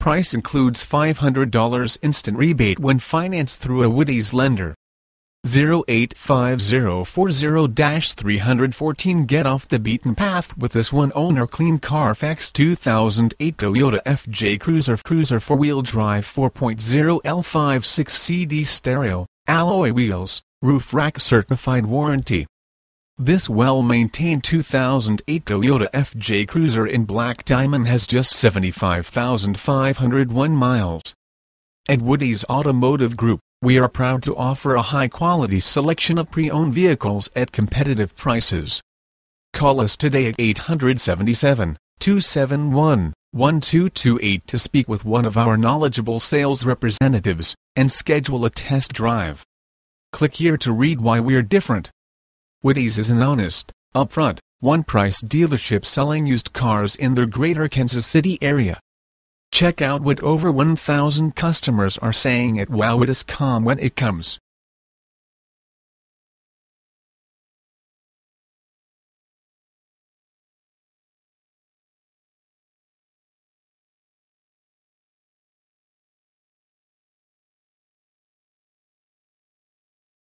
Price includes $500 instant rebate when financed through a Woody's lender. 085040-314. Get off the beaten path with this one-owner clean Carfax 2008 Toyota FJ Cruiser 4-wheel drive 4.0 L56 CD stereo, alloy wheels, roof rack certified warranty. This well-maintained 2008 Toyota FJ Cruiser in black diamond has just 75,501 miles. At Woody's Automotive Group, we are proud to offer a high-quality selection of pre-owned vehicles at competitive prices. Call us today at 877-271-1228 to speak with one of our knowledgeable sales representatives, and schedule a test drive. Click here to read why we're different. Woody's is an honest, upfront, one-price dealership selling used cars in the greater Kansas City area. Check out what over 1,000 customers are saying at wowwoodies.com when it comes.